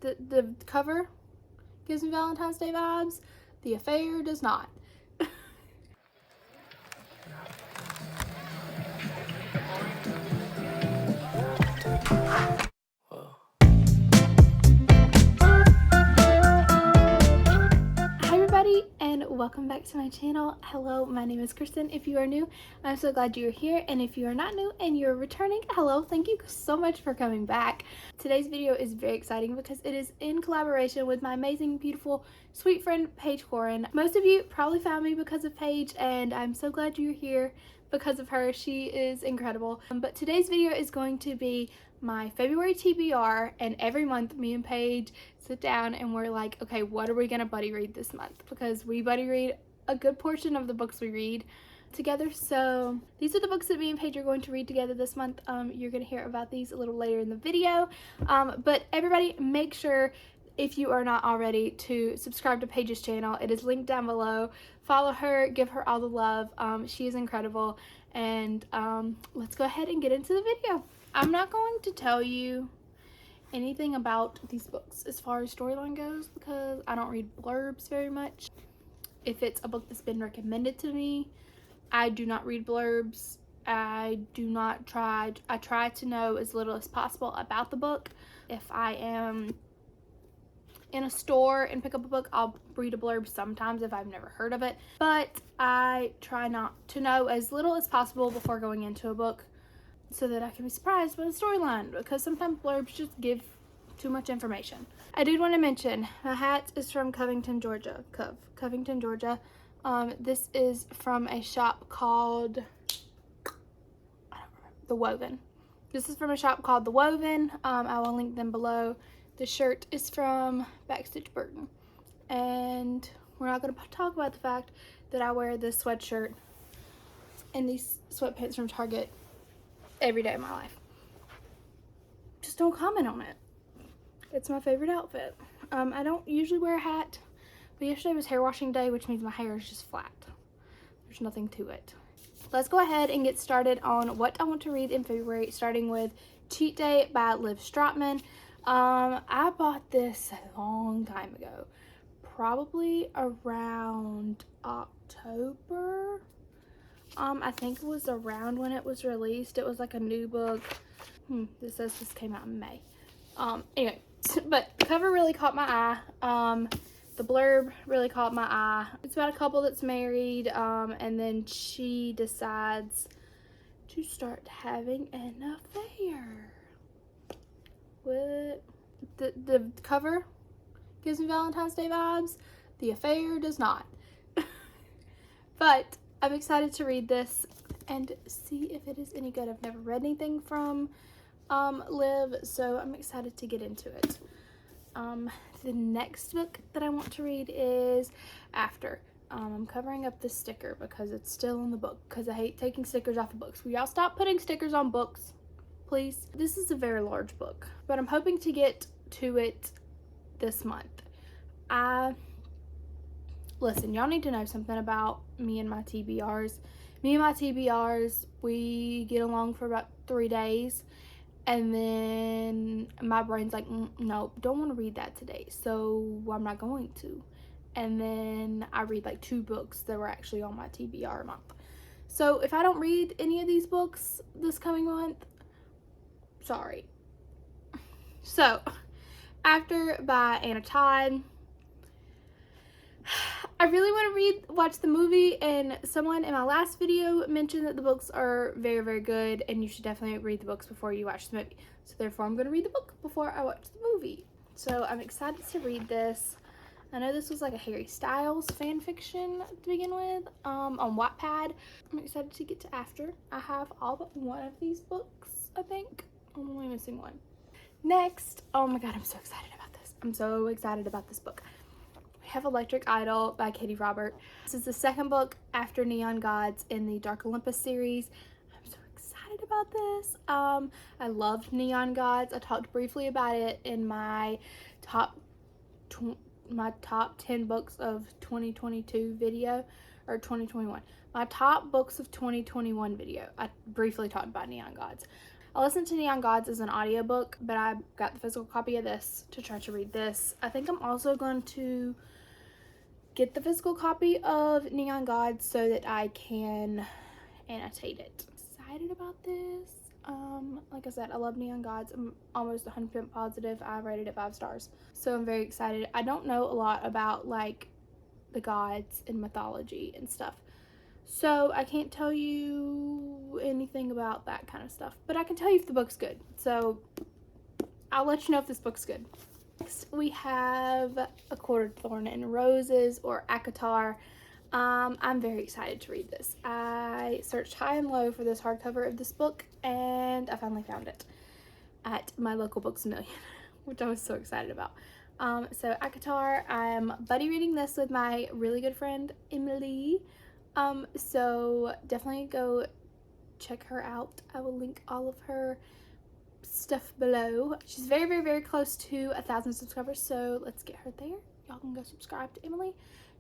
The cover gives me Valentine's Day vibes. The affair does not. Hi everybody, and welcome back to my channel. Hello, my name is Kristen. If you are new, I'm so glad you're here, and if you are not new and you're returning, hello, thank you so much for coming back. Today's video is very exciting because it is in collaboration with my amazing, beautiful, sweet friend Paige Corin. Most of you probably found me because of Paige, and I'm so glad you're here because of her. She is incredible. But today's video is going to be my February TBR, and every month me and Paige sit down and we're like, okay, what are we gonna buddy read this month? Because we buddy read a good portion of the books we read together. So these are the books that me and Paige are going to read together this month. You're gonna hear about these a little later in the video. But everybody, make sure, if you are not already, to subscribe to Paige's channel. It is linked down below. Follow her, give her all the love. She is incredible. And let's go ahead and get into the video. I'm not going to tell you anything about these books as far as storyline goes because I don't read blurbs very much. If it's a book that's been recommended to me, I do not read blurbs. I try to know as little as possible about the book. If I am in a store and pick up a book, I'll read a blurb sometimes if I've never heard of it, but I try not to know as little as possible before going into a book so that I can be surprised by the storyline, because sometimes blurbs just give too much information. I did want to mention my hat is from Covington, Georgia. Covington, Georgia. This is from a shop called, I don't remember, The Woven. This is from a shop called The Woven. I will link them below. The shirt is from Backstitch Burton, and we're not going to talk about the fact that I wear this sweatshirt and these sweatpants from Target every day of my life. Just don't comment on it. It's my favorite outfit. I don't usually wear a hat, but yesterday was hair washing day, which means my hair is just flat. There's nothing to it. Let's go ahead and get started on what I want to read in February, starting with Cheat Day by Liv Strotman. I bought this a long time ago, probably around October. I think it was around when it was released. It was like a new book. This says this came out in May. Anyway, but the cover really caught my eye. The blurb really caught my eye. It's about a couple that's married, and then she decides to start having an affair. What? The cover gives me Valentine's Day vibes. The affair does not. But I'm excited to read this and see if it is any good. I've never read anything from Liv, so I'm excited to get into it. The next book that I want to read is After. I'm covering up the sticker because it's still in the book, because I hate taking stickers off of books. Will y'all stop putting stickers on books, please? This is a very large book, but I'm hoping to get to it this month. Listen, y'all need to know something about me and my TBRs. Me and my TBRs, we get along for about 3 days, and then my brain's like, no, don't want to read that today, so I'm not going to. And then I read like 2 books that were actually on my TBR month. So if I don't read any of these books this coming month, sorry. So, After by Anna Todd. I really want to watch the movie, and someone in my last video mentioned that the books are very, very good, and you should definitely read the books before you watch the movie. So therefore, I'm going to read the book before I watch the movie. So I'm excited to read this. I know this was like a Harry Styles fan fiction to begin with, on Wattpad. I'm excited to get to After. I have all but one of these books, I think. I'm only missing one. Next, oh my god, I'm so excited about this. I'm so excited about this book. We have Electric Idol by Katie Robert. This is the second book after Neon Gods in the Dark Olympus series. I'm so excited about this. I loved Neon Gods. I talked briefly about it in my top 10 books of 2022 video, or 2021. My top books of 2021 video. I briefly talked about Neon Gods. I listened to Neon Gods as an audiobook, but I got the physical copy of this to try to read this. I think I'm also going to get the physical copy of Neon Gods so that I can annotate it. Excited about this. Like I said, I love Neon Gods. I'm almost 100% positive I rated it 5 stars. So I'm very excited. I don't know a lot about like the gods and mythology and stuff, so I can't tell you anything about that kind of stuff, but I can tell you if the book's good. So I'll let you know if this book's good. Next we have A Quarter Thorn and Roses, or ACOTAR. I'm very excited to read this. I searched high and low for this hardcover of this book, and I finally found it at my local Books A Million, which I was so excited about. So ACOTAR, I'm buddy reading this with my really good friend Emily. So definitely go check her out. I will link all of her stuff below. She's very, very, very close to 1,000 subscribers, so let's get her there. Y'all can go subscribe to Emily,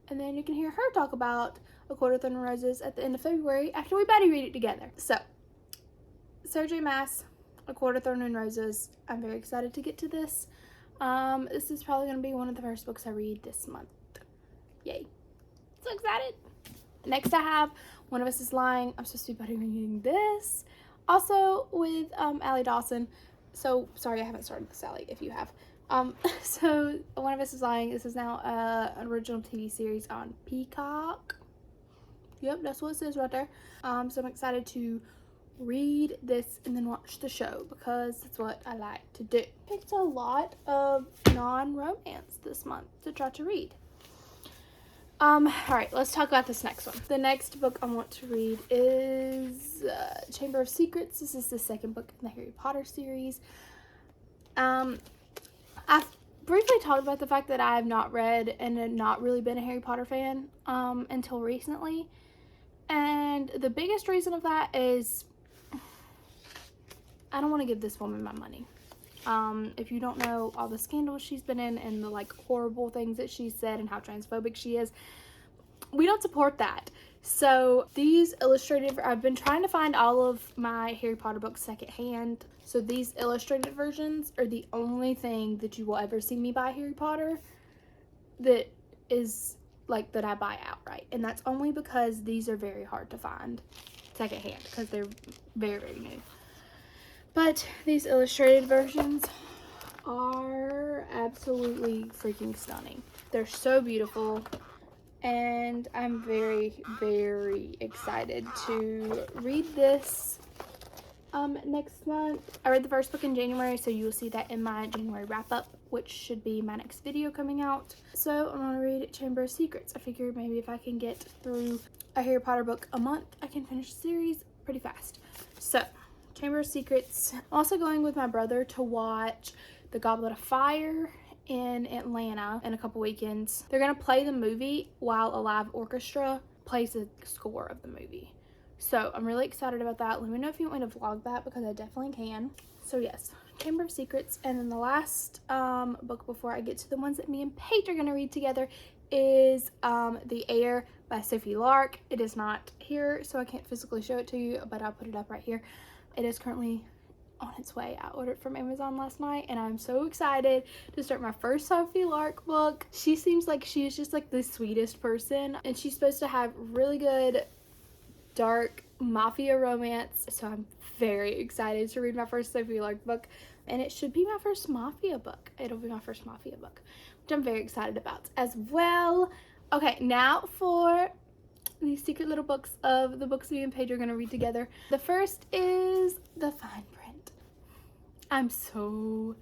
and then you can hear her talk about A Quarter Thorn and Roses at the end of February after we buddy read it together. So, Sarah J. Maas, A Quarter Thorn and Roses. I'm very excited to get to this. This is probably going to be one of the first books I read this month. Yay. So excited. Next I have One of Us is Lying. I'm supposed to be buddy reading this. Also with Allie Dawson. So, sorry I haven't started this, Allie, if you have. So One of Us is Lying. This is now an original TV series on Peacock. Yep, that's what it says right there. So I'm excited to read this and then watch the show because that's what I like to do. Picked a lot of non-romance this month to try to read. Alright, let's talk about this next one. The next book I want to read is Chamber of Secrets. This is the second book in the Harry Potter series. I've briefly talked about the fact that I have not read and have not really been a Harry Potter fan until recently. And the biggest reason of that is I don't want to give this woman my money. If you don't know all the scandals she's been in and the like horrible things that she said and how transphobic she is, we don't support that. So these illustrated, I've been trying to find all of my Harry Potter books secondhand. So these illustrated versions are the only thing that you will ever see me buy Harry Potter that is like that I buy outright. And that's only because these are very hard to find secondhand because they're very, very new. But these illustrated versions are absolutely freaking stunning. They're so beautiful, and I'm very, very excited to read this next month. I read the first book in January, so you will see that in my January wrap-up, which should be my next video coming out. So I'm going to read Chamber of Secrets. I figured maybe if I can get through a Harry Potter book a month, I can finish the series pretty fast. So Chamber of Secrets. I'm also going with my brother to watch The Goblet of Fire in Atlanta in a couple weekends. They're going to play the movie while a live orchestra plays the score of the movie. So I'm really excited about that. Let me know if you want me to vlog that because I definitely can. So yes, Chamber of Secrets. And then the last book before I get to the ones that me and Paige are going to read together is The Heir by Sophie Lark. It is not here, so I can't physically show it to you, but I'll put it up right here. It is currently on its way. I ordered from Amazon last night, and I'm so excited to start my first Sophie Lark book. She seems like she is just like the sweetest person, and she's supposed to have really good dark mafia romance, so I'm very excited to read my first Sophie Lark book, and it should be my first mafia book. It'll be my first mafia book, which I'm very excited about as well. Okay, now for these secret little books of the books me and Paige are going to read together. The first is The Fine Print. I'm so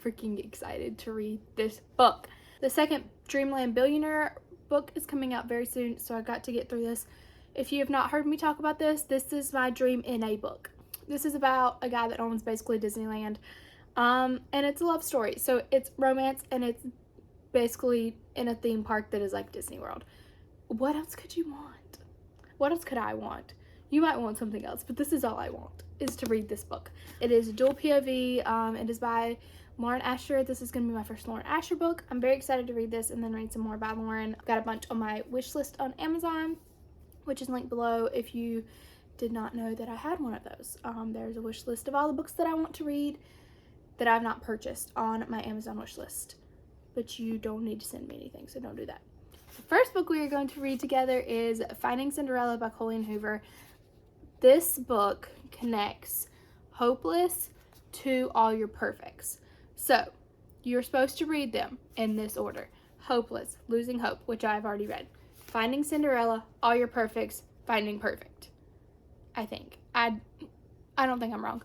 freaking excited to read this book. The second Dreamland Billionaire book is coming out very soon, so I got to get through this. If you have not heard me talk about this, this is my dream in a book. This is about a guy that owns basically Disneyland, and it's a love story. So it's romance, and it's basically in a theme park that is like Disney World. What else could you want? What else could I want? You might want something else, but this is all I want, is to read this book. It is dual POV. It is by Lauren Asher. This is going to be my first Lauren Asher book. I'm very excited to read this and then read some more by Lauren. I've got a bunch on my wish list on Amazon, which is linked below if you did not know that I had one of those. There's a wish list of all the books that I want to read that I've not purchased on my Amazon wish list. But you don't need to send me anything, so don't do that. The first book we are going to read together is Finding Cinderella by Colleen Hoover. This book connects hopeless to all your perfects. So you're supposed to read them in this order: hopeless, losing hope, which I've already read; Finding Cinderella, all your perfects, finding perfect. I think. I don't think I'm wrong.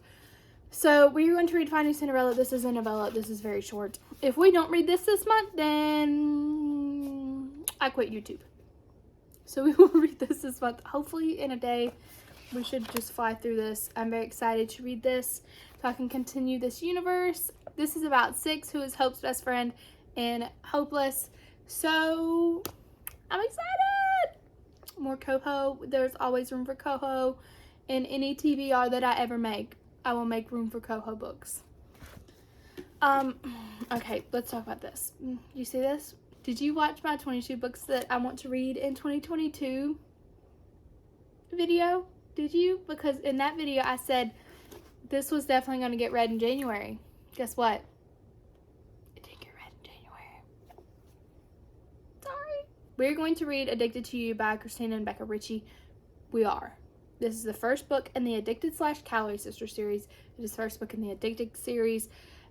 So we're going to read Finding Cinderella. This is a novella. This is very short. If we don't read this month, then I quit YouTube. So we will read this month, hopefully in a day. We should just fly through this. I'm very excited to read this so I can continue this universe. This is about Six, who is Hope's best friend in Hopeless. So I'm excited. More Coho. There's always room for Coho in any TBR that I ever make. I will make room for Coho books. Okay, let's talk about this. You see this? Did you watch my 22 books that I want to read in 2022 video? Did you? Because in that video I said this was definitely going to get read in January. Guess what? It didn't get read in January. Sorry. We're going to read Addicted to You by Christina and Becca Ritchie. We are. This is the first book in the Addicted/Calloway Sister series. It is the first book in the Addicted series.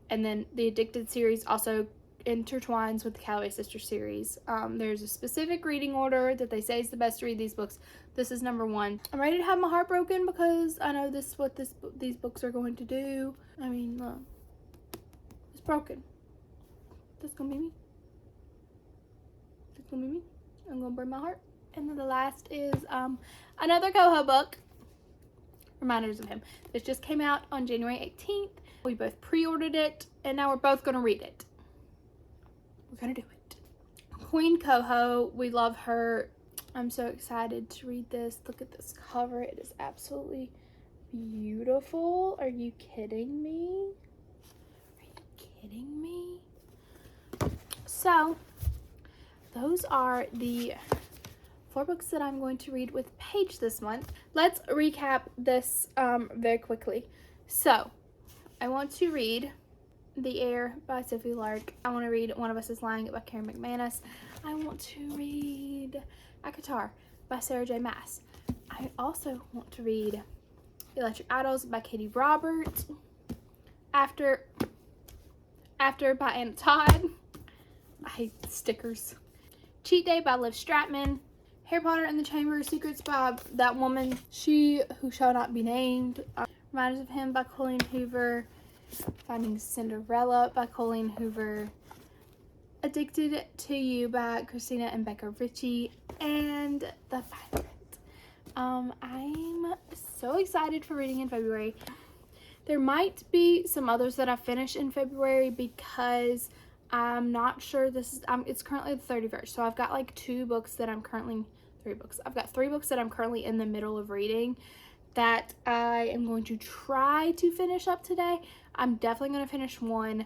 And then the Addicted series also intertwines with the Calloway Sister series. There's a specific reading order that they say is the best to read these books. This is number 1. I'm ready to have my heart broken because I know this is what these books are going to do. I mean, look. It's broken. That's gonna be me. That's gonna be me. I'm gonna break my heart. And then the last is another Coho book, Reminders of Him. This just came out on January 18th. We both pre-ordered it, and now we're both gonna read it. We're gonna do it. Queen Coho, we love her. I'm so excited to read this. Look at this cover. It is absolutely beautiful. Are you kidding me? Are you kidding me? So, those are the 4 books that I'm going to read with Paige this month. Let's recap this very quickly. So, I want to read The Air by Sophie Lark. I want to read One of Us is Lying by Karen McManus. I want to read Akatar by Sarah J. Maas. I also want to read Electric Idols by Katie Roberts. After by Anna Todd. I hate stickers. Cheat Day by Liv Stratman. Harry Potter and the Chamber of Secrets by that woman, She Who Shall Not Be Named. Reminders of Him by Colleen Hoover. Finding Cinderella by Colleen Hoover. Addicted to You by Christina and Becca Ritchie. And The Fine Print. I'm so excited for reading in February. There might be some others that I finish in February because I'm not sure it's currently the 31st. So I've got like 3 books that I'm currently in the middle of reading that I am going to try to finish up today. I'm definitely going to finish one.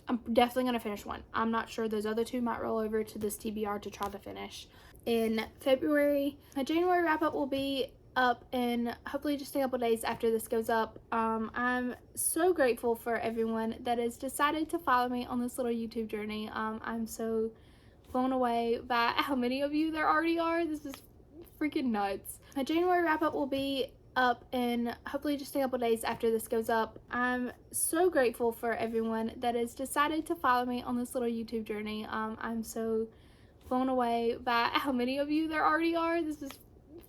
I'm not sure. Those other 2 might roll over to this TBR to try to finish in February. My January wrap up will be up in hopefully just a couple days after this goes up. I'm so grateful for everyone that has decided to follow me on this little YouTube journey. I'm so blown away by how many of you there already are. This is freaking nuts. My January wrap up will be up in hopefully just a couple days after this goes up. I'm so grateful for everyone that has decided to follow me on this little YouTube journey. I'm so blown away by how many of you there already are. This is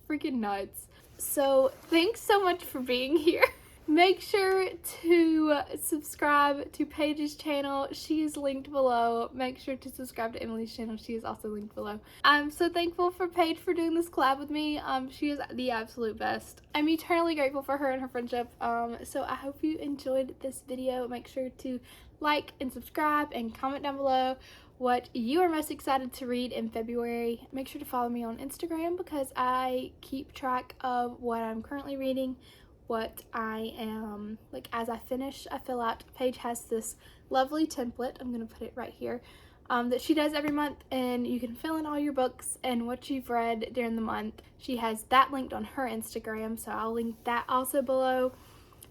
freaking nuts. So thanks so much for being here. Make sure to subscribe to Paige's channel. She is linked below. Make sure to subscribe to Emily's channel. She is also linked below. I'm so thankful for Paige for doing this collab with me. She is the absolute best. I'm eternally grateful for her and her friendship. So I hope you enjoyed this video. Make sure to like and subscribe and comment down below what you are most excited to read in February. Make sure to follow me on Instagram because I keep track of what I'm currently reading, what I am, like as I finish, I fill out. Paige has this lovely template. I'm going to put it right here. that she does every month, and you can fill in all your books and what you've read during the month. She has that linked on her Instagram, so I'll link that also below.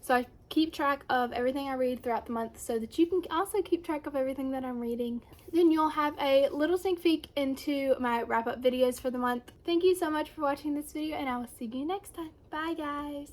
So I keep track of everything I read throughout the month so that you can also keep track of everything that I'm reading. Then you'll have a little sneak peek into my wrap-up videos for the month. Thank you so much for watching this video, and I will see you next time. Bye, guys.